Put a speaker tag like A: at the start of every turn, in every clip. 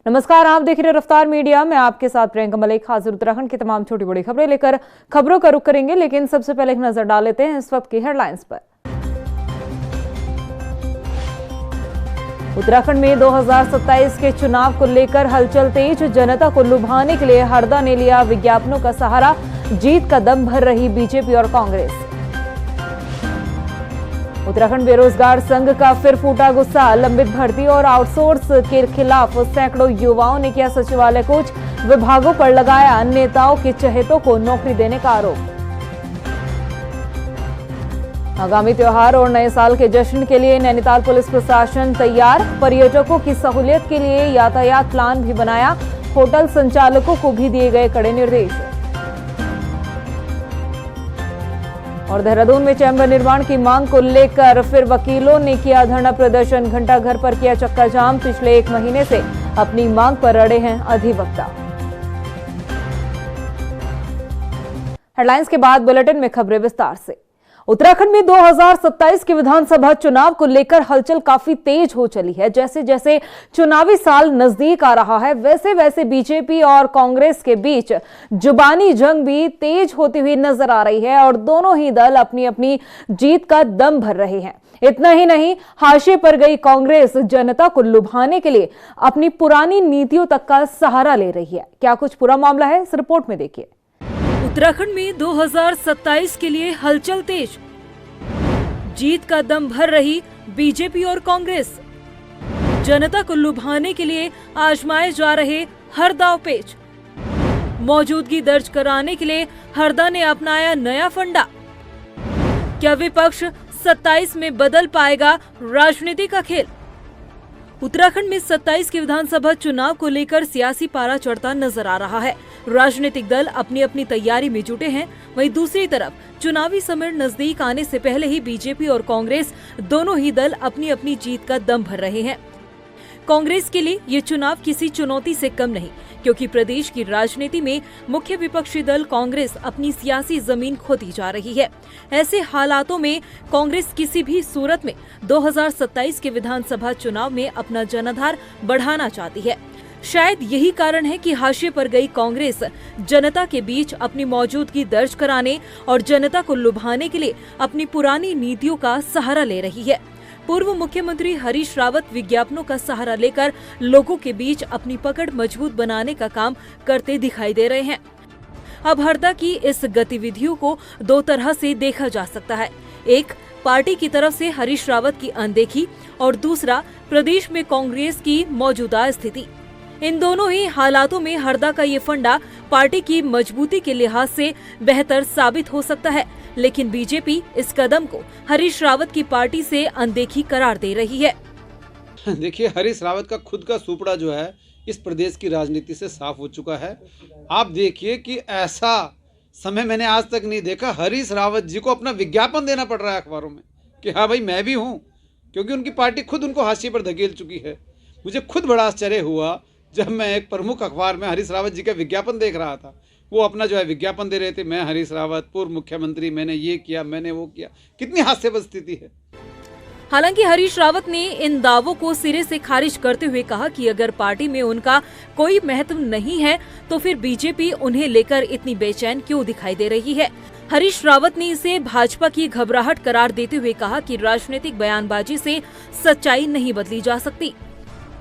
A: नमस्कार, आप देख रहे हैं रफ्तार मीडिया। मैं आपके साथ प्रियंका मलिक हाजिर उत्तराखंड की तमाम छोटी बड़ी खबरें लेकर खबरों का रुख करेंगे, लेकिन सबसे पहले एक नजर डाल लेते हैं इस वक्त की हेडलाइंस पर। उत्तराखंड में 2027 के चुनाव को लेकर हलचल तेज। जनता को लुभाने के लिए हरदा ने लिया विज्ञापनों का सहारा। जीत का दम भर रही बीजेपी और कांग्रेस। उत्तराखंड बेरोजगार संघ का फिर फूटा गुस्सा। लंबित भर्ती और आउटसोर्स के खिलाफ सैकड़ों युवाओं ने किया सचिवालय कूच। विभागों पर लगाया नेताओं के चहेतों को नौकरी देने का आरोप। आगामी त्योहार और नए साल के जश्न के लिए नैनीताल पुलिस प्रशासन तैयार। पर्यटकों की सहूलियत के लिए यातायात प्लान भी बनाया। होटल संचालकों को भी दिए गए कड़े निर्देश। और देहरादून में चैम्बर निर्माण की मांग को लेकर फिर वकीलों ने किया धरना प्रदर्शन। घंटा घर पर किया चक्का जाम। पिछले 1 महीने से अपनी मांग पर अड़े हैं अधिवक्ता। हेडलाइंस के बाद बुलेटिन में खबरें विस्तार से। उत्तराखंड में 2027 के विधानसभा चुनाव को लेकर हलचल काफी तेज हो चली है। जैसे जैसे चुनावी साल नजदीक आ रहा है, वैसे वैसे बीजेपी और कांग्रेस के बीच जुबानी जंग भी तेज होती हुई नजर आ रही है और दोनों ही दल अपनी अपनी जीत का दम भर रहे हैं। इतना ही नहीं, हाशिए पर गई कांग्रेस जनता को लुभाने के लिए अपनी पुरानी नीतियों तक का सहारा ले रही है। क्या कुछ पूरा मामला है, इस रिपोर्ट में देखिए।
B: उत्तराखंड में 2027 के लिए हलचल तेज। जीत का दम भर रही बीजेपी और कांग्रेस। जनता को लुभाने के लिए आजमाए जा रहे हर दांवपेच। मौजूदगी दर्ज कराने के लिए हरदा ने अपनाया नया फंडा। क्या विपक्ष 27 में बदल पाएगा राजनीति का खेल? उत्तराखंड में 27 के विधानसभा चुनाव को लेकर सियासी पारा चढ़ता नजर आ रहा है। राजनीतिक दल अपनी अपनी तैयारी में जुटे हैं। वहीं दूसरी तरफ चुनावी समय नजदीक आने से पहले ही बीजेपी और कांग्रेस दोनों ही दल अपनी अपनी जीत का दम भर रहे हैं। कांग्रेस के लिए ये चुनाव किसी चुनौती से कम नहीं, क्योंकि प्रदेश की राजनीति में मुख्य विपक्षी दल कांग्रेस अपनी सियासी जमीन खोती जा रही है। ऐसे हालातों में कांग्रेस किसी भी सूरत में 2027 के विधानसभा चुनाव में अपना जनाधार बढ़ाना चाहती है। शायद यही कारण है कि हाशिए पर गई कांग्रेस जनता के बीच अपनी मौजूदगी दर्ज कराने और जनता को लुभाने के लिए अपनी पुरानी नीतियों का सहारा ले रही है। पूर्व मुख्यमंत्री हरीश रावत विज्ञापनों का सहारा लेकर लोगों के बीच अपनी पकड़ मजबूत बनाने का काम करते दिखाई दे रहे हैं। अब हरदा की इस गतिविधियों को 2 तरह से देखा जा सकता है। एक, पार्टी की तरफ से हरीश रावत की अनदेखी और दूसरा, प्रदेश में कांग्रेस की मौजूदा स्थिति। इन दोनों ही हालातों में हरदा का ये फंडा पार्टी की मजबूती के लिहाज से बेहतर साबित हो सकता है, लेकिन बीजेपी इस कदम को हरीश रावत की पार्टी से अनदेखी करार दे रही है।
C: देखिए, हरीश रावत का खुद का सुपड़ा जो है इस प्रदेश की राजनीति से साफ हो चुका है। आप देखिए कि ऐसा समय मैंने आज तक नहीं देखा। हरीश रावत जी को अपना विज्ञापन देना पड़ रहा है अखबारों में कि हाँ भाई मैं भी हूँ, क्योंकि उनकी पार्टी खुद उनको हाशिए पर धकेल चुकी है। मुझे खुद बड़ा आश्चर्य हुआ जब मैं एक प्रमुख अखबार में हरीश रावत जी का विज्ञापन देख रहा था। वो अपना जो है विज्ञापन दे रहे थे, मैं हरीश रावत पूर्व मुख्यमंत्री, मैंने ये किया, मैंने वो किया। कितनी हास्यास्पद स्थिति है।
B: हालांकि हरीश रावत ने इन दावों को सिरे से खारिज करते हुए कहा कि अगर पार्टी में उनका कोई महत्व नहीं है तो फिर बीजेपी उन्हें लेकर इतनी बेचैन क्यों दिखाई दे रही है। हरीश रावत ने इसे भाजपा की घबराहट करार देते हुए कहा कि राजनीतिक बयानबाजी से सच्चाई नहीं बदली जा सकती।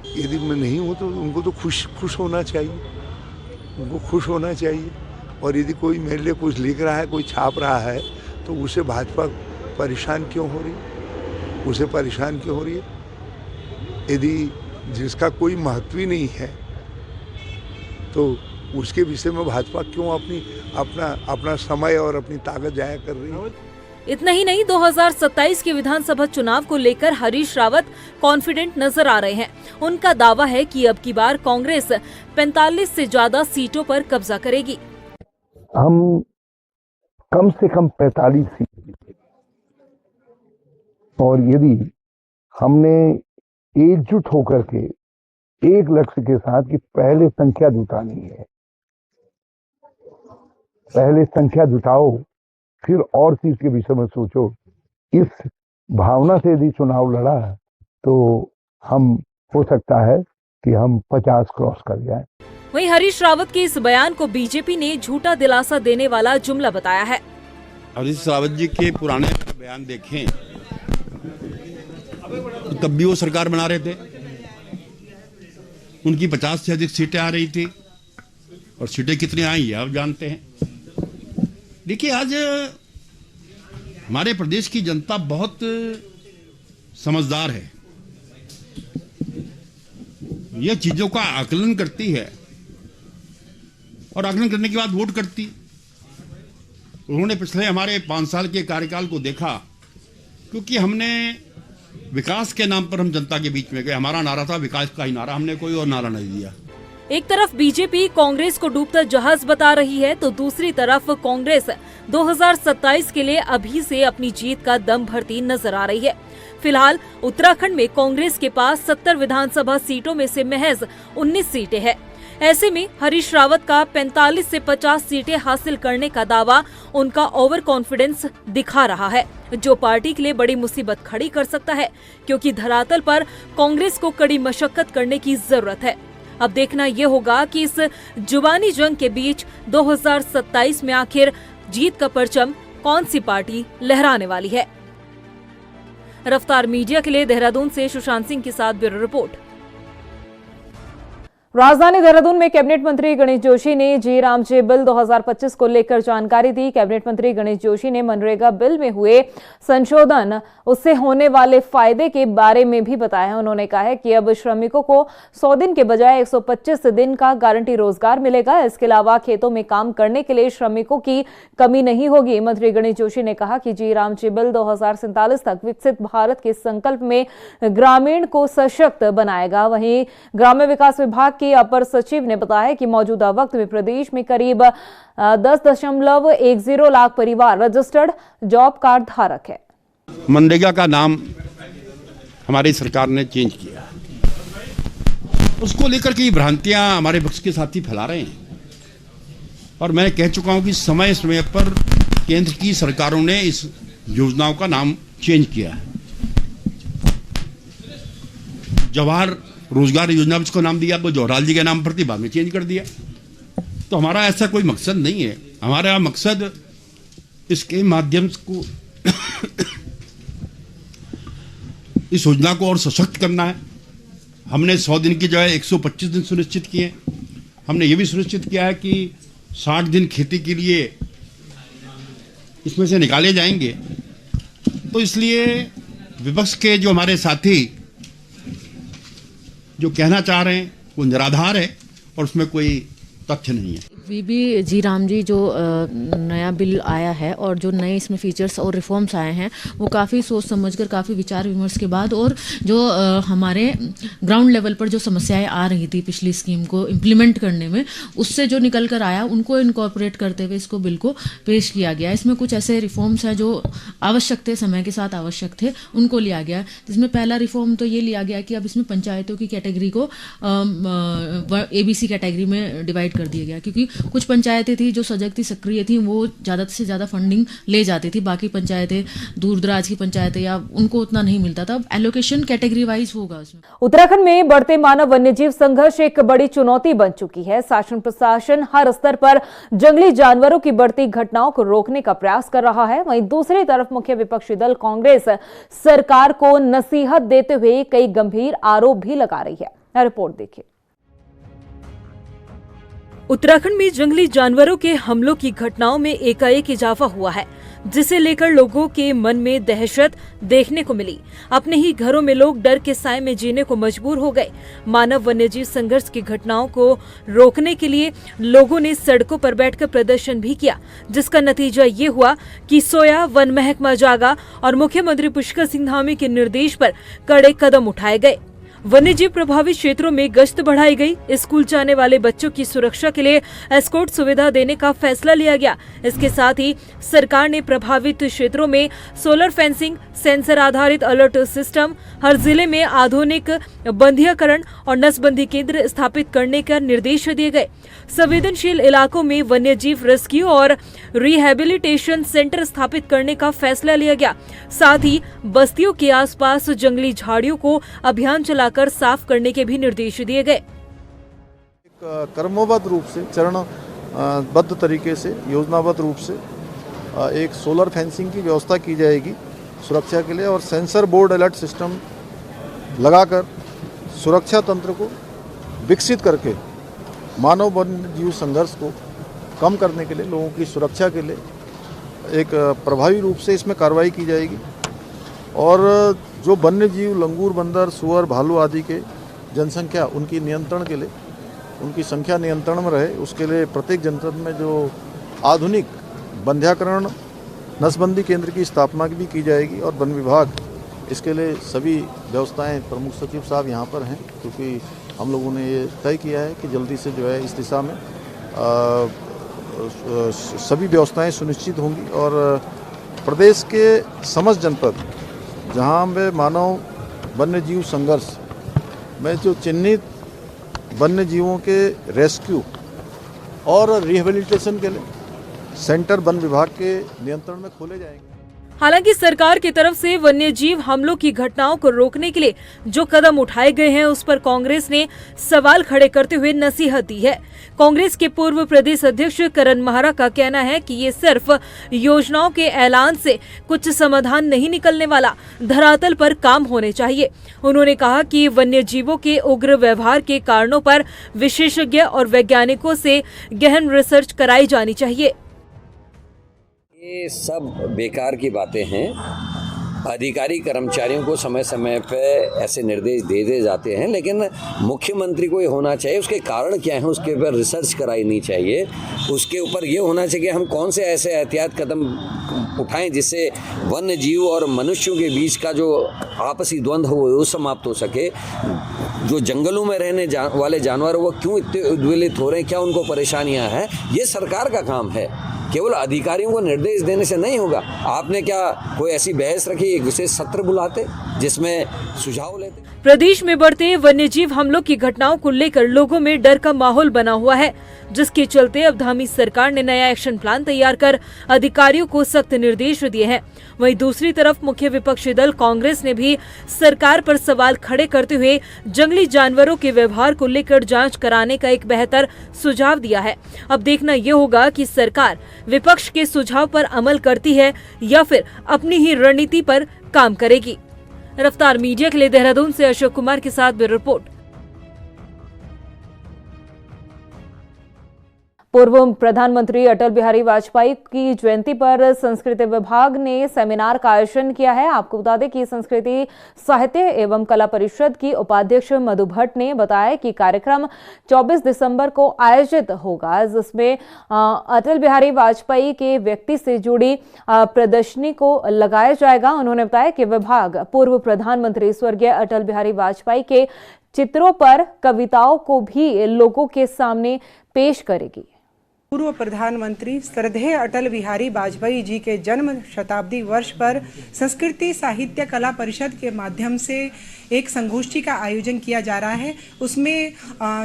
D: यदि मैं नहीं हूँ तो उनको तो खुश होना चाहिए, उनको खुश होना चाहिए। और यदि कोई मेरे लिए कुछ लिख रहा है, कोई छाप रहा है, तो उसे भाजपा परेशान क्यों हो रही, उसे परेशान क्यों हो रही है? यदि जिसका कोई महत्व ही नहीं है तो उसके विषय में भाजपा क्यों अपना समय और अपनी ताकत जाया कर रही है?
B: इतना ही नहीं, 2027 के विधानसभा चुनाव को लेकर हरीश रावत कॉन्फिडेंट नजर आ रहे हैं। उनका दावा है कि अब की बार कांग्रेस 45 से ज्यादा सीटों पर कब्जा करेगी।
D: हम कम से कम 45 सीट, और यदि हमने एकजुट होकर के एक लक्ष्य के साथ कि पहले संख्या जुटानी है, पहले संख्या जुटाओ, फिर और चीज के विषय में सोचो, इस भावना से यदि चुनाव लड़ा तो हम हो सकता है कि हम 50 क्रॉस कर जाएं।
B: वहीं हरीश रावत के इस बयान को बीजेपी ने झूठा दिलासा देने वाला जुमला बताया है।
E: हरीश रावत जी के पुराने बयान देखें तो तब भी वो सरकार बना रहे थे, उनकी 50 से अधिक सीटें आ रही थी और सीटें कितनी आई आप जानते हैं। देखिए, आज हमारे प्रदेश की जनता बहुत समझदार है, यह चीजों का आकलन करती है और आकलन करने के बाद वोट करती। उन्होंने पिछले हमारे 5 साल के कार्यकाल को देखा, क्योंकि हमने विकास के नाम पर हम जनता के बीच में गए। हमारा नारा था विकास का ही नारा, हमने कोई और नारा नहीं दिया।
B: एक तरफ बीजेपी कांग्रेस को डूबता जहाज बता रही है, तो दूसरी तरफ कांग्रेस 2027 के लिए अभी से अपनी जीत का दम भरती नजर आ रही है। फिलहाल उत्तराखंड में कांग्रेस के पास 70 विधानसभा सीटों में से महज 19 सीटें हैं। ऐसे में हरीश रावत का 45 से 50 सीटें हासिल करने का दावा उनका ओवर कॉन्फिडेंस दिखा रहा है, जो पार्टी के लिए बड़ी मुसीबत खड़ी कर सकता है, क्योंकि धरातल पर कांग्रेस को कड़ी मशक्कत करने की जरूरत है। अब देखना ये होगा कि इस जुबानी जंग के बीच 2027 में आखिर जीत का परचम कौन सी पार्टी लहराने वाली है। रफ्तार मीडिया के लिए देहरादून से सुशांत सिंह के साथ ब्यूरो रिपोर्ट।
A: राजधानी देहरादून में कैबिनेट मंत्री गणेश जोशी ने जी रामजी बिल 2025 को लेकर जानकारी दी। कैबिनेट मंत्री गणेश जोशी ने मनरेगा बिल में हुए संशोधन, उससे होने वाले फायदे के बारे में भी बताया। उन्होंने कहा है कि अब श्रमिकों को 100 दिन के बजाय 125 दिन का गारंटी रोजगार मिलेगा। इसके अलावा खेतों में काम करने के लिए श्रमिकों की कमी नहीं होगी। मंत्री गणेश जोशी ने कहा कि जी रामजी बिल 2047 तक विकसित भारत के संकल्प में ग्रामीण को सशक्त बनाएगा। वहीं ग्राम्य विकास विभाग के अपर सचिव ने बताया कि मौजूदा वक्त में प्रदेश में करीब 10.10 लाख परिवार रजिस्टर्ड जॉब कार्ड धारक है।
E: मनरेगा का नाम हमारी सरकार ने चेंज किया, उसको लेकर के भ्रांतियां हमारे पक्ष के साथी फैला रहे हैं। और मैं कह चुका हूं कि समय समय पर केंद्र की सरकारों ने इस योजनाओं का नाम चेंज किया है। जवाहर रोजगार योजना जिसको नाम दिया, वो जवाहरलाल जी के नाम पर थी, बाद में चेंज कर दिया। तो हमारा ऐसा कोई मकसद नहीं है। हमारा मकसद इसके माध्यम को इस योजना को और सशक्त करना है। हमने 100 दिन की जगह 125 दिन सुनिश्चित किए। हमने ये भी सुनिश्चित किया है कि 60 दिन खेती के लिए इसमें से निकाले जाएंगे। तो इसलिए विपक्ष के जो हमारे साथी जो कहना चाह रहे हैं वो निराधार है और उसमें कोई तथ्य नहीं है।
F: वीबी जी राम जी जो नया बिल आया है और जो नए इसमें फीचर्स और रिफॉर्म्स आए हैं, वो काफ़ी सोच समझकर, काफ़ी विचार विमर्श के बाद, और जो हमारे ग्राउंड लेवल पर जो समस्याएं आ रही थी पिछली स्कीम को इम्प्लीमेंट करने में, उससे जो निकल कर आया उनको इनकॉर्पोरेट करते हुए इसको बिल को पेश किया गया। इसमें कुछ ऐसे रिफॉर्म्स हैं जो आवश्यक थे, समय के साथ आवश्यक थे, उनको लिया गया। जिसमें पहला रिफॉर्म तो ये लिया गया कि अब इसमें पंचायतों की कैटेगरी को ABC कैटेगरी में डिवाइड कर दिया गया, क्योंकि कुछ पंचायतें थी जो सजग थी, सक्रिय थी, वो ज़्यादा से ज़्यादा फंडिंग ले जाती थी। बाकी पंचायतें, दूर दराज की पंचायतें, या उनको उतना नहीं मिलता था। अब एलोकेशन कैटेगरी वाइज होगा उसमें।
A: उत्तराखंड में बढ़ते मानव वन्यजीव संघर्ष एक बड़ी चुनौती बन चुकी है। शासन प्रशासन हर स्तर पर जंगली जानवरों की बढ़ती घटनाओं को रोकने का प्रयास कर रहा है। वहीं दूसरी तरफ मुख्य विपक्षी दल कांग्रेस सरकार को नसीहत देते हुए कई गंभीर आरोप भी लगा रही है। रिपोर्ट देखिए।
B: उत्तराखंड में जंगली जानवरों के हमलों की घटनाओं में एकाएक इजाफा हुआ है, जिसे लेकर लोगों के मन में दहशत देखने को मिली। अपने ही घरों में लोग डर के साए में जीने को मजबूर हो गए। मानव वन्यजीव संघर्ष की घटनाओं को रोकने के लिए लोगों ने सड़कों पर बैठकर प्रदर्शन भी किया, जिसका नतीजा ये हुआ कि सोया वन महकमा जागा और मुख्यमंत्री पुष्कर सिंह धामी के निर्देश पर कड़े कदम उठाए गए। वन्यजीव प्रभावित क्षेत्रों में गश्त बढ़ाई गई। स्कूल जाने वाले बच्चों की सुरक्षा के लिए एस्कॉर्ट सुविधा देने का फैसला लिया गया। इसके साथ ही सरकार ने प्रभावित क्षेत्रों में सोलर फेंसिंग, सेंसर आधारित अलर्ट सिस्टम, हर जिले में आधुनिक बंधीकरण और नसबंदी केंद्र स्थापित करने का निर्देश दिए गए। संवेदनशील इलाकों में वन्यजीव रेस्क्यू और रिहेबिलिटेशन सेंटर स्थापित करने का फैसला लिया गया। साथ ही बस्तियों के आसपास जंगली झाड़ियों को अभियान चलाकर लगाकर साफ करने के भी निर्देश दिए गए।
G: क्रमबद्ध रूप से चरणबद्ध तरीके से योजनाबद्ध रूप से एक सोलर फेंसिंग की व्यवस्था की जाएगी सुरक्षा के लिए, और सेंसर बोर्ड अलर्ट सिस्टम लगाकर सुरक्षा तंत्र को विकसित करके मानव वन्य जीव संघर्ष को कम करने के लिए, लोगों की सुरक्षा के लिए एक प्रभावी रूप से इसमें कार्रवाई की जाएगी। और जो वन्य जीव लंगूर, बंदर, सुअर, भालू आदि के जनसंख्या उनकी नियंत्रण के लिए, उनकी संख्या नियंत्रण में रहे, उसके लिए प्रत्येक जनपद में जो आधुनिक बंध्याकरण नसबंदी केंद्र की स्थापना भी की जाएगी। और वन विभाग इसके लिए सभी व्यवस्थाएं, प्रमुख सचिव साहब यहाँ पर हैं, क्योंकि हम लोगों ने ये तय किया है कि जल्दी से जो है इस दिशा में सभी व्यवस्थाएं सुनिश्चित होंगी। और प्रदेश के समस्त जनपद जहाँ पे मानव वन्य जीव संघर्ष में जो चिन्हित वन्य जीवों के रेस्क्यू और रिहेबिलिटेशन के लिए सेंटर वन विभाग के नियंत्रण में खोले जाएंगे।
B: हालांकि सरकार की तरफ से वन्य जीव हमलों की घटनाओं को रोकने के लिए जो कदम उठाए गए हैं, उस पर कांग्रेस ने सवाल खड़े करते हुए नसीहत दी है। कांग्रेस के पूर्व प्रदेश अध्यक्ष करण महारा का कहना है कि ये सिर्फ योजनाओं के ऐलान से कुछ समाधान नहीं निकलने वाला, धरातल पर काम होने चाहिए। उन्होंने कहा कि वन्य जीवों के उग्र व्यवहार के कारणों पर विशेषज्ञ और वैज्ञानिकों से गहन रिसर्च कराई जानी चाहिए।
H: ये सब बेकार की बातें हैं। अधिकारी कर्मचारियों को समय समय पे ऐसे निर्देश दे जाते हैं, लेकिन मुख्यमंत्री को ये होना चाहिए उसके कारण क्या है, उसके ऊपर रिसर्च करानी चाहिए। उसके ऊपर ये होना चाहिए कि हम कौन से ऐसे एहतियात कदम उठाएं जिससे वन्य जीव और मनुष्यों के बीच का जो आपसी द्वंद्व हो वो समाप्त हो सके। जो जंगलों में रहने वाले जानवर वो क्यों इतने उद्वेलित हो रहे हैं, क्या उनको परेशानियां हैं, ये सरकार का काम है। केवल अधिकारियों को निर्देश देने से नहीं होगा। आपने क्या कोई ऐसी बहस रखी, एक विशेष सत्र बुलाते जिसमें सुझाव लेते?
B: प्रदेश में बढ़ते वन्यजीव हमलों की घटनाओं को लेकर लोगों में डर का माहौल बना हुआ है, जिसके चलते अब धामी सरकार ने नया एक्शन प्लान तैयार कर अधिकारियों को सख्त निर्देश दिए हैं। वहीं दूसरी तरफ मुख्य विपक्षी दल कांग्रेस ने भी सरकार पर सवाल खड़े करते हुए जंगली जानवरों के व्यवहार को लेकर जांच कराने का एक बेहतर सुझाव दिया है। अब देखना ये होगा कि सरकार विपक्ष के सुझाव पर अमल करती है या फिर अपनी ही रणनीति पर काम करेगी। रफ्तार मीडिया के लिए देहरादून से अशोक कुमार के साथ ब्यूरो रिपोर्ट।
A: पूर्व प्रधानमंत्री अटल बिहारी वाजपेयी की जयंती पर संस्कृति विभाग ने सेमिनार का आयोजन किया है। आपको बता दें कि संस्कृति साहित्य एवं कला परिषद की उपाध्यक्ष मधु भट्ट ने बताया कि कार्यक्रम 24 दिसंबर को आयोजित होगा, जिसमें अटल बिहारी वाजपेयी के व्यक्ति से जुड़ी प्रदर्शनी को लगाया जाएगा। उन्होंने बताया कि विभाग पूर्व प्रधानमंत्री स्वर्गीय अटल बिहारी वाजपेयी के चित्रों पर कविताओं को भी लोगों के सामने पेश करेगी।
I: पूर्व प्रधानमंत्री श्रद्धेय अटल बिहारी वाजपेयी जी के जन्म शताब्दी वर्ष पर संस्कृति साहित्य कला परिषद के माध्यम से एक संगोष्ठी का आयोजन किया जा रहा है। उसमें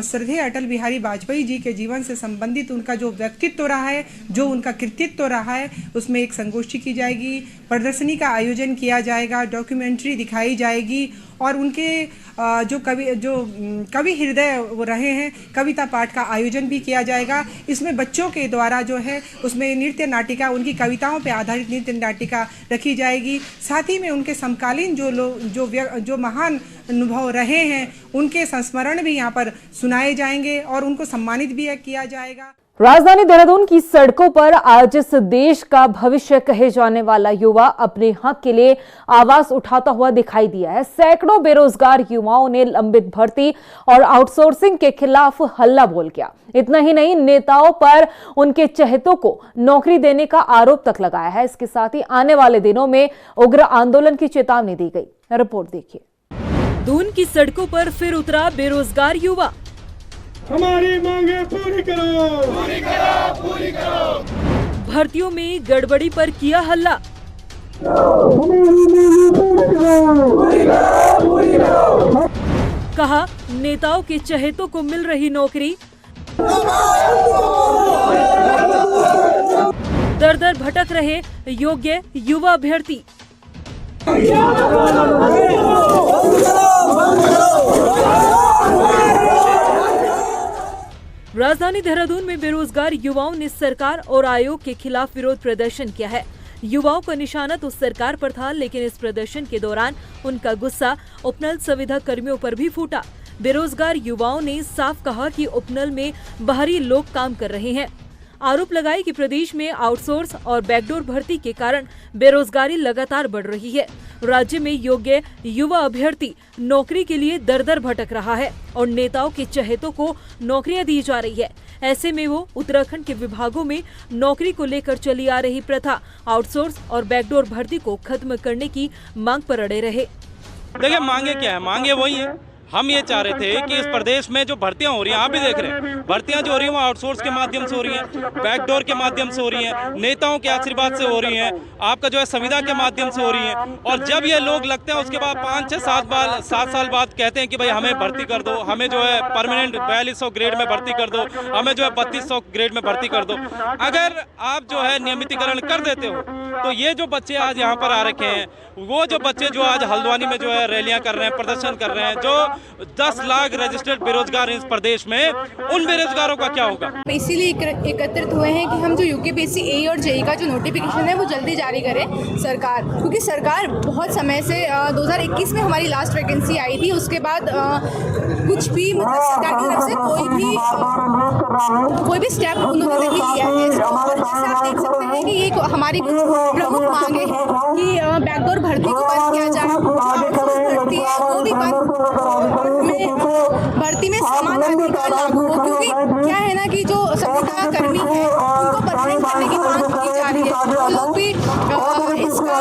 I: श्रद्धेय अटल बिहारी वाजपेयी जी के जीवन से संबंधित उनका जो व्यक्तित्व रहा है, जो उनका कृतित्व रहा है, उसमें एक संगोष्ठी की जाएगी, प्रदर्शनी का आयोजन किया जाएगा, डॉक्यूमेंट्री दिखाई जाएगी और उनके जो कवि हृदय वो रहे हैं, कविता पाठ का आयोजन भी किया जाएगा। इसमें बच्चों के द्वारा जो है उसमें नृत्य नाटिका, उनकी कविताओं पर आधारित नृत्य नाटिका रखी जाएगी। साथ ही में उनके समकालीन जो महान अनुभव रहे हैं उनके संस्मरण भी यहाँ पर सुनाए जाएंगे और उनको सम्मानित भी किया जाएगा।
A: राजधानी देहरादून की सड़कों पर आज इस देश का भविष्य कहे जाने वाला युवा अपने हक के लिए आवाज उठाता हुआ दिखाई दिया है। सैकड़ों बेरोजगार युवाओं ने लंबित भर्ती और आउटसोर्सिंग के खिलाफ हल्ला बोल किया। इतना ही नहीं, नेताओं पर उनके चहेतों को नौकरी देने का आरोप तक लगाया है। इसके साथ ही आने वाले दिनों में उग्र आंदोलन की चेतावनी दी गई। रिपोर्ट देखिए।
B: दून की सड़कों पर फिर उतरा बेरोजगार युवा।
J: हमारी मांगे पूरी करो, पूरी करो, पूरी करो।
B: भर्तियों में गड़बड़ी पर किया हल्ला। कहा नेताओं के चहेतों को मिल रही नौकरी। दर दर भटक रहे योग्य युवा अभ्यर्थी। राजधानी देहरादून में बेरोजगार युवाओं ने सरकार और आयोग के खिलाफ विरोध प्रदर्शन किया है। युवाओं का निशाना तो सरकार पर था, लेकिन इस प्रदर्शन के दौरान उनका गुस्सा उपनल संविदा कर्मियों पर भी फूटा। बेरोजगार युवाओं ने साफ कहा कि उपनल में बाहरी लोग काम कर रहे हैं। आरोप लगाए कि प्रदेश में आउटसोर्स और बैकडोर भर्ती के कारण बेरोजगारी लगातार बढ़ रही है। राज्य में योग्य युवा अभ्यर्थी नौकरी के लिए दर दर भटक रहा है और नेताओं के चहेतों को नौकरियां दी जा रही है। ऐसे में वो उत्तराखंड के विभागों में नौकरी को लेकर चली आ रही प्रथा आउटसोर्स और बैकडोर भर्ती को खत्म करने की मांग पर अड़े रहे।
K: देखिए मांगे क्या है, मांगे वही है। हम ये चाह रहे थे कि इस प्रदेश में जो भर्तियां हो रही हैं, आप भी देख रहे हैं, भर्तियां जो हो रही हैं वो आउटसोर्स के माध्यम से हो रही हैं, बैकडोर के माध्यम से हो रही हैं, नेताओं के आशीर्वाद से हो रही हैं, आपका जो है संविदा के माध्यम से हो रही हैं। और जब ये लोग लगते हैं उसके बाद 5, 6, 7 साल बाद कहते हैं कि भाई हमें भर्ती कर दो, हमें जो है परमानेंट 4200 ग्रेड में भर्ती कर दो, हमें जो है 3200 ग्रेड में भर्ती कर दो। अगर आप जो है नियमितीकरण कर देते हो तो ये जो बच्चे आज यहाँ पर आ रखे हैं, वो जो बच्चे जो आज हल्द्वानी में जो है रैलियां कर रहे हैं, प्रदर्शन कर रहे हैं, जो 10 लाख रजिस्टर्ड बेरोजगार हैं इस प्रदेश में, उन बेरोजगारों का क्या होगा?
L: इसीलिए एकत्रित हुए हैं कि हम जो यूकेपीएससी ए और जेई का जो नोटिफिकेशन है वो जल्दी जारी करे सरकार, क्योंकि सरकार बहुत समय से 2021 में हमारी लास्ट वैकेंसी आई थी, उसके बाद कुछ भी मतलब सरकार की तरफ से कोई भी स्टेप उन्होंने नहीं लिया है। और जैसे आप देख सकते हैं कि ये हमारी कुछ प्रमुख मांगे हैं कि बैकडोर भर्ती को बंद किया जाए, भर्ती है वो भी बंद, भर्ती में समान अधिकार लागू हो, क्योंकि क्या है ना कि जो संविदा कर्मी है उनको परमानेंट करने की मांग की जा रही है। तो लोग भी इसका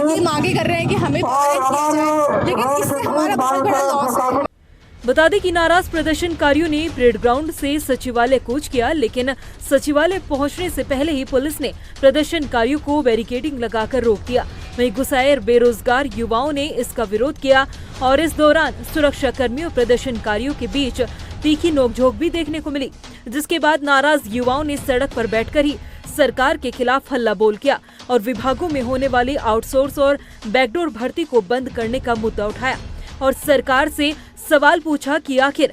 L: ये मांगे कर रहे हैं कि हमें परमानेंट किया जाए, लेकिन इससे हमारा बहुत बड़ा लॉस है।
B: बता दें कि नाराज प्रदर्शनकारियों ने परेड ग्राउंड से सचिवालय कूच किया, लेकिन सचिवालय पहुंचने से पहले ही पुलिस ने प्रदर्शनकारियों को बैरिकेडिंग लगाकर रोक दिया। वहीं गुस्साए बेरोजगार युवाओं ने इसका विरोध किया और इस दौरान सुरक्षा कर्मियों और प्रदर्शनकारियों के बीच तीखी नोकझोंक भी देखने को मिली, जिसके बाद नाराज युवाओं ने सड़क पर बैठकर ही सरकार के खिलाफ हल्ला बोल किया और विभागों में होने वाली आउटसोर्स और बैकडोर भर्ती को बंद करने का मुद्दा उठाया और सरकार से सवाल पूछा कि आखिर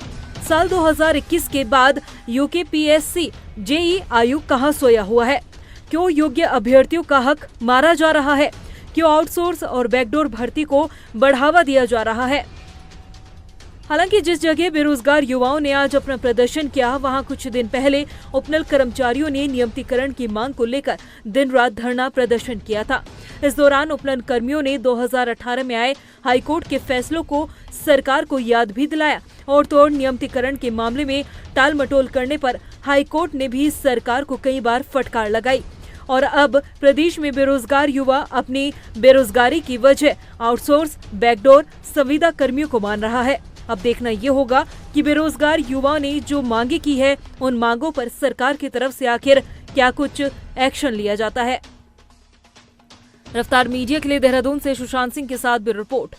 B: साल 2021 के बाद यूकेपीएससी जेई आयोग कहां सोया हुआ है? क्यों योग्य अभ्यर्थियों का हक मारा जा रहा है? क्यों आउटसोर्स और बैकडोर भर्ती को बढ़ावा दिया जा रहा है? हालांकि जिस जगह बेरोजगार युवाओं ने आज अपना प्रदर्शन किया, वहां कुछ दिन पहले उपनल कर्मचारियों ने नियमितीकरण की मांग को लेकर दिन रात धरना प्रदर्शन किया था। इस दौरान उपनल कर्मियों ने 2018 में आए हाईकोर्ट के फैसलों को सरकार को याद भी दिलाया और तोड़ नियमितीकरण के मामले में टाल मटोल करने पर हाईकोर्ट ने भी सरकार को कई बार फटकार लगाई और अब प्रदेश में बेरोजगार युवा अपनी बेरोजगारी की वजह आउटसोर्स, बैकडोर, संविदा कर्मियों को मान रहा है। अब देखना ये होगा कि बेरोजगार युवाओं ने जो मांगे की है, उन मांगों पर सरकार की तरफ से आखिर क्या कुछ एक्शन लिया जाता है। रफ्तार मीडिया के लिए देहरादून से सुशांत सिंह के साथ ब्यूरो रिपोर्ट।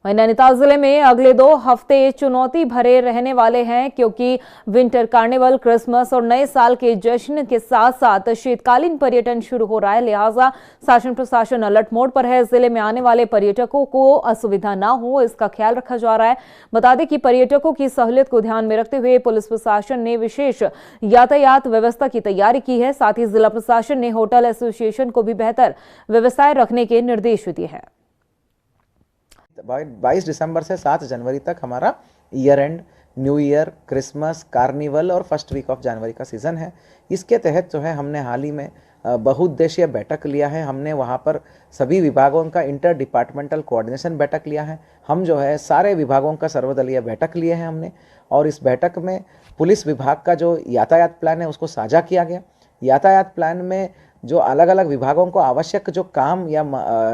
B: वहीं नैनीताल जिले में अगले 2 हफ्ते चुनौती भरे रहने वाले हैं, क्योंकि विंटर कार्निवल, क्रिसमस और नए साल के जश्न के साथ साथ शीतकालीन पर्यटन शुरू हो रहा है। लिहाजा शासन प्रशासन अलर्ट मोड पर है। जिले में आने वाले पर्यटकों को असुविधा ना हो, इसका ख्याल रखा जा रहा है। बता दें कि पर्यटकों की सहूलियत को ध्यान में रखते हुए पुलिस प्रशासन ने विशेष यातायात व्यवस्था की तैयारी की है। साथ ही जिला प्रशासन ने होटल एसोसिएशन को भी बेहतर व्यवस्थाएं रखने के निर्देश दिए हैं।
M: 22 दिसंबर से 7 जनवरी तक हमारा year and, new year, Christmas, carnival और फर्स्ट वीक ऑफ जनवरी का सीज़न है। इसके तहत जो है हमने हाल ही में बहुउद्देशीय बैठक लिया है। हमने वहाँ पर सभी विभागों का इंटर डिपार्टमेंटल कोऑर्डिनेशन बैठक लिया है। हम जो है सारे विभागों का सर्वदलीय बैठक लिए हैं हमने, और इस बैठक में पुलिस विभाग का जो यातायात प्लान है उसको साझा किया गया। यातायात प्लान में जो अलग अलग विभागों को आवश्यक जो काम या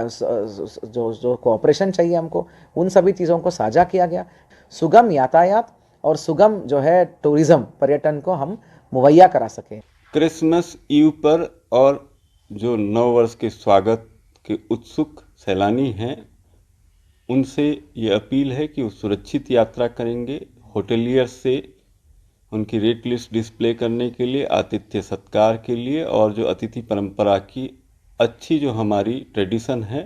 M: जो कोऑपरेशन चाहिए हमको, उन सभी चीज़ों को साझा किया गया। सुगम यातायात और सुगम जो है टूरिज्म पर्यटन को हम मुहैया करा सकें।
N: क्रिसमस ईव पर और जो नव वर्ष के स्वागत के उत्सुक सैलानी हैं, उनसे ये अपील है कि वो सुरक्षित यात्रा करेंगे। होटलियर से उनकी रेट लिस्ट डिस्प्ले करने के लिए, आतिथ्य सत्कार के लिए और जो अतिथि परंपरा की अच्छी जो हमारी ट्रेडिशन है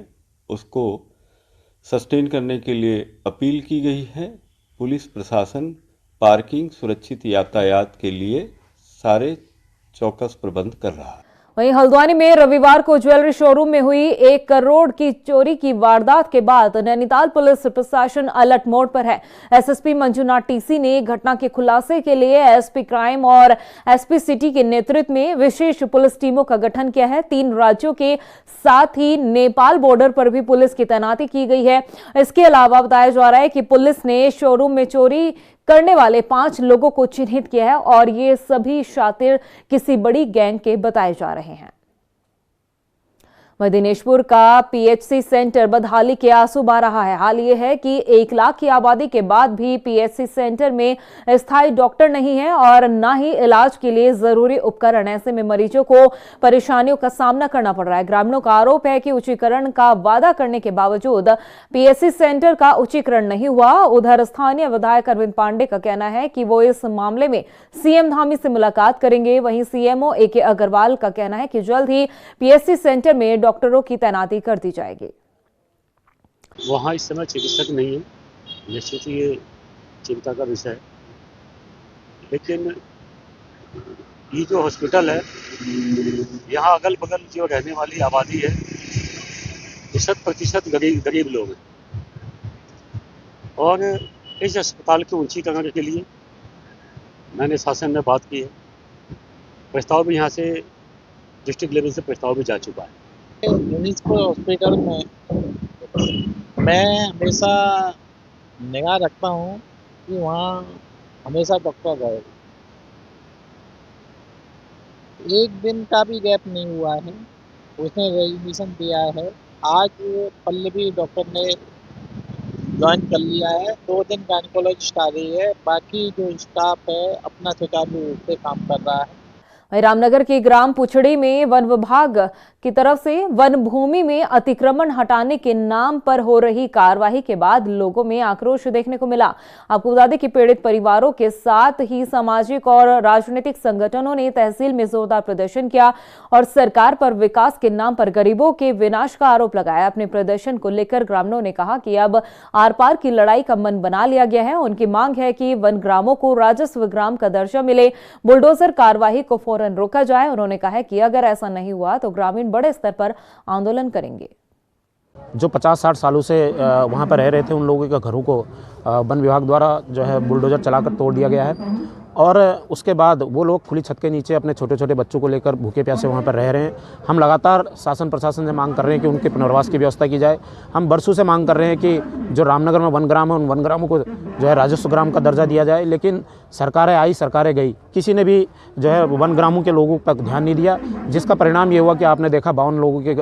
N: उसको सस्टेन करने के लिए अपील की गई है। पुलिस प्रशासन पार्किंग, सुरक्षित यातायात के लिए सारे चौकस प्रबंध कर रहा है।
A: वहीं हल्द्वानी में रविवार को ज्वेलरी शोरूम में हुई 1 करोड़ की चोरी की वारदात के बाद नैनीताल पुलिस प्रशासन अलर्ट मोड पर है। एसएसपी मंजुनाथ टीसी ने घटना के खुलासे के लिए एसपी क्राइम और एसपी सिटी के नेतृत्व में विशेष पुलिस टीमों का गठन किया है। 3 राज्यों के साथ ही नेपाल बॉर्डर पर भी पुलिस की तैनाती की गई है। इसके अलावा बताया जा रहा है कि पुलिस ने शोरूम में चोरी करने वाले 5 लोगों को चिन्हित किया है और ये सभी शातिर किसी बड़ी गैंग के बताए जा रहे हैं। दिनेशपुर का पीएचसी सेंटर बदहाली के आंसू बहा रहा है। हाल ये है कि 1 लाख की आबादी के बाद भी पीएचसी सेंटर में स्थायी डॉक्टर नहीं है और न ही इलाज के लिए जरूरी उपकरण। ऐसे में मरीजों को परेशानियों का सामना करना पड़ रहा है। ग्रामीणों का आरोप है कि उच्चीकरण का वादा करने के बावजूद पीएचसी सेंटर का उच्चीकरण नहीं हुआ। उधर स्थानीय विधायक अरविंद पांडे का कहना है कि वो इस मामले में सीएम धामी से मुलाकात करेंगे। वहीं सीएमओ एके अग्रवाल का कहना है कि जल्द ही पीएचसी सेंटर में डॉक्टरों की तैनाती कर दी जाएगी।
O: वहाँ इस समय चिकित्सक नहीं है, निश्चित ही ये चिंता का विषय है। लेकिन ये जो हॉस्पिटल है, यहाँ अगल बगल जो रहने वाली आबादी है, 100% गरीब लोग हैं और इस अस्पताल के ऊंचीकरण के लिए मैंने शासन में बात की है। प्रस्ताव भी यहाँ से डिस्ट्रिक्ट लेवल से प्रस्ताव भी जा चुका है।
P: म्युनिसिपल हॉस्पिटल में मैं हमेशा निगाह रखता हूँ कि वहाँ हमेशा डॉक्टर रहे। एक दिन का भी गैप नहीं हुआ है, उसने रेजिग्नेशन दिया है। आज पल्लवी डॉक्टर ने ज्वाइन कर लिया है। 2 दिन गायनेकोलॉजिस्ट आ रही है, बाकी जो स्टाफ है अपना सुचारू रूप से काम कर रहा है।
A: रामनगर के ग्राम पुछड़ी में वन विभाग की तरफ से वन भूमि में अतिक्रमण हटाने के नाम पर हो रही कार्रवाई के बाद लोगों में आक्रोश देखने को मिला। आपको बता दें कि पीड़ित परिवारों के साथ ही सामाजिक और राजनीतिक संगठनों ने तहसील में जोरदार प्रदर्शन किया और सरकार पर विकास के नाम पर गरीबों के विनाश का आरोप लगाया। अपने प्रदर्शन को लेकर ग्रामीणों ने कहा कि अब आर पार की लड़ाई का मन बना लिया गया है। उनकी मांग है कि वन ग्रामों को राजस्व ग्राम का दर्जा मिले, बुलडोजर कार्यवाही को फौरन रोका जाए। उन्होंने कहा है कि अगर ऐसा नहीं हुआ तो ग्रामीण बड़े स्तर पर आंदोलन करेंगे।
Q: जो 50-60 सालों से वहाँ पर रह रहे थे, उन लोगों के घरों को वन विभाग द्वारा जो है बुलडोजर चलाकर तोड़ दिया गया है और उसके बाद वो लोग खुली छत के नीचे अपने छोटे छोटे बच्चों को लेकर भूखे प्यासे वहाँ पर रह रहे हैं। हम लगातार शासन प्रशासन से मांग कर रहे हैं कि उनके पुनर्वास की व्यवस्था की जाए। हम बरसों से मांग कर रहे हैं कि जो रामनगर में वन ग्राम है, उन वन ग्रामों को जो है राजस्व ग्राम का दर्जा दिया जाए, लेकिन सरकारें आई सरकारें गई, किसी ने भी जो है वन ग्रामों के लोगों पर ध्यान नहीं दिया, जिसका परिणाम ये हुआ कि आपने देखा 52 लोगों के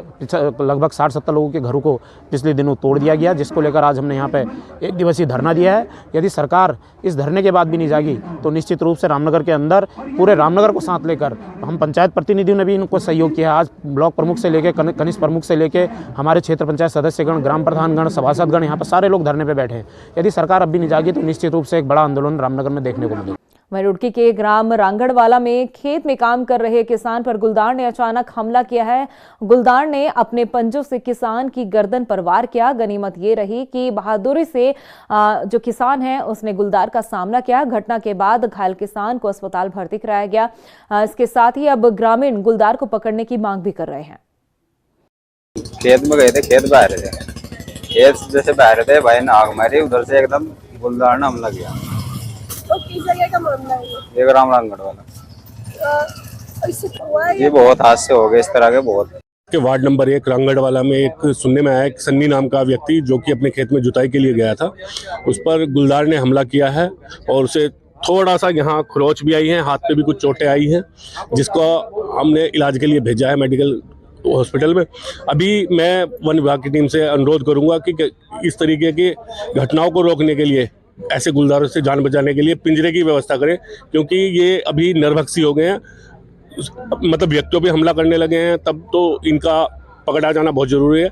Q: लगभग 60-70 लोगों के घरों को पिछले दिनों तोड़ दिया गया, जिसको लेकर आज हमने यहाँ पे 1 दिवसीय धरना दिया है। यदि सरकार इस धरने के बाद भी नहीं जागी तो निश्चित रूप से रामनगर के अंदर पूरे रामनगर को साथ लेकर हम पंचायत प्रतिनिधियों ने भी इनको सहयोग किया। आज ब्लॉक प्रमुख से लेकर कनिष्ठ प्रमुख से लेकर हमारे क्षेत्र पंचायत सदस्यगण, ग्राम प्रधानगण, सभासदगण, यहाँ पर सारे लोग धरने पर बैठे हैं। यदि सरकार अब भी नहीं जागी तो निश्चित रूप से एक बड़ा आंदोलन रामनगर में देखने को मिलेगा।
A: वहीं रुड़की के ग्राम रांगड़वाला में खेत में काम कर रहे किसान पर गुलदार ने अचानक हमला किया है। गुलदार ने अपने पंजों से किसान की गर्दन पर वार किया। गनीमत ये रही कि बहादुरी से जो किसान है उसने गुलदार का सामना किया। घटना के बाद घायल किसान को अस्पताल भर्ती कराया गया। इसके साथ ही अब ग्रामीण गुलदार को पकड़ने की मांग भी कर रहे हैं।
R: खेत में गए थे, खेत बाहर थे, खेत जैसे बाहर थे, भाई ने आग मारी, उधर से एकदम गुलदार ने हमला किया।
S: तो किस जगह का मामला है
R: ये? ग्राम रामगढ़ वाला। ये बहुत हादसे हो गए इस तरह के, बहुत
T: के वार्ड नंबर 1 रामगढ़वाला में एक सुनने में आया कि सन्नी नाम का व्यक्ति जो कि अपने खेत में जुताई के लिए गया था, उस पर गुलदार ने हमला किया है और उसे थोड़ा सा यहाँ खरोच भी आई है, हाथ पे भी कुछ चोटें आई हैं, जिसको हमने इलाज के लिए भेजा है मेडिकल हॉस्पिटल में। अभी मैं वन विभाग की टीम से अनुरोध करूंगा कि इस तरीके की घटनाओं को रोकने के लिए, ऐसे गुलदारों से जान बचाने के लिए पिंजरे की व्यवस्था करें, क्योंकि ये अभी निर्भक्षी हो गए हैं, मतलब व्यक्तियों पे हमला करने लगे हैं, तब तो इनका पकड़ा जाना बहुत जरूरी है।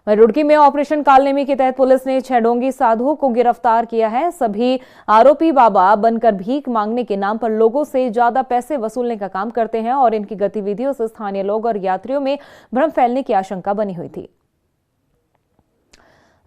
A: रुड़की में ऑपरेशन कालनेमी के तहत पुलिस ने 6 ढोंगी साधुओं को गिरफ्तार किया है। सभी आरोपी बाबा बनकर भीख मांगने के नाम पर लोगों से ज्यादा पैसे वसूलने का काम करते हैं और इनकी गतिविधियों से स्थानीय लोग और यात्रियों में भ्रम फैलने की आशंका बनी हुई थी।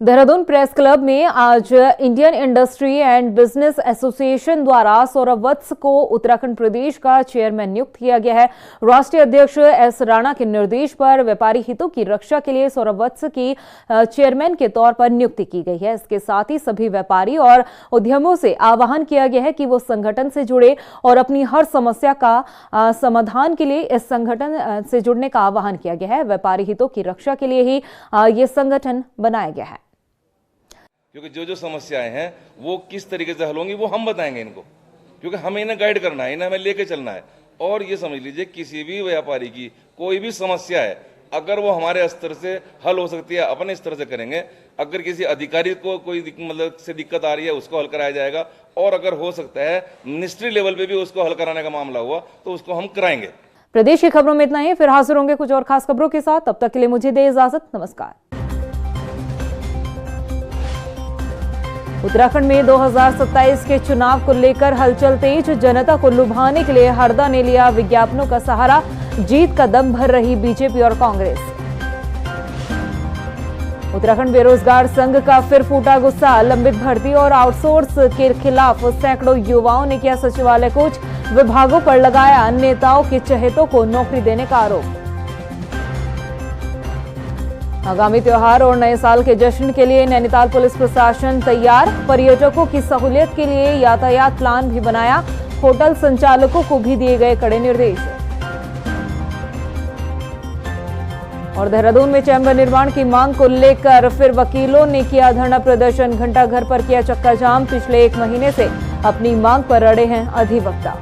A: देहरादून प्रेस क्लब में आज Indian industry and business association द्वारा सौरभ वत्स को उत्तराखंड प्रदेश का चेयरमैन नियुक्त किया गया है। राष्ट्रीय अध्यक्ष एस राणा के निर्देश पर व्यापारी हितों की रक्षा के लिए सौरभ वत्स की चेयरमैन के तौर पर नियुक्ति की गई है। इसके साथ ही सभी व्यापारी और उद्यमों से आह्वान किया गया है कि वो संगठन से जुड़े और अपनी हर समस्या का समाधान के लिए इस संगठन से जुड़ने का आह्वान किया गया है। व्यापारी हितों की रक्षा के लिए ही ये संगठन बनाया गया है,
U: क्योंकि जो समस्याएं हैं वो किस तरीके से हल होंगी वो हम बताएंगे इनको, क्योंकि हमें इन्हें गाइड करना है, इन्हें हमें लेके चलना है। और ये समझ लीजिए किसी भी व्यापारी की कोई भी समस्या है, अगर वो हमारे स्तर से हल हो सकती है अपने स्तर से करेंगे। अगर किसी अधिकारी को कोई दिक्कत आ रही है उसको हल कराया जाएगा, और अगर हो सकता है मिनिस्ट्री लेवल पे भी उसको हल कराने का मामला हुआ तो उसको हम कराएंगे।
A: प्रदेश की खबरों में इतना ही, फिर हाजिर होंगे कुछ और खास खबरों के साथ। तब तक के लिए मुझे दे इजाजत, नमस्कार। उत्तराखंड में 2027 के चुनाव को लेकर हलचल तेज। जनता को लुभाने के लिए हरदा ने लिया विज्ञापनों का सहारा। जीत का दम भर रही बीजेपी और कांग्रेस। उत्तराखंड बेरोजगार संघ का फिर फूटा गुस्सा। लंबित भर्ती और आउटसोर्स के खिलाफ सैकड़ों युवाओं ने किया सचिवालय कूच। विभागों पर लगाया नेताओं के चहेतों को नौकरी देने का आरोप। आगामी त्योहार और नए साल के जश्न के लिए नैनीताल पुलिस प्रशासन तैयार। पर्यटकों की सहूलियत के लिए यातायात प्लान भी बनाया। होटल संचालकों को भी दिए गए कड़े निर्देश। और देहरादून में चैम्बर निर्माण की मांग को लेकर फिर वकीलों ने किया धरना प्रदर्शन। घंटाघर पर किया चक्का जाम। पिछले 1 महीने से अपनी मांग पर अड़े हैं अधिवक्ता।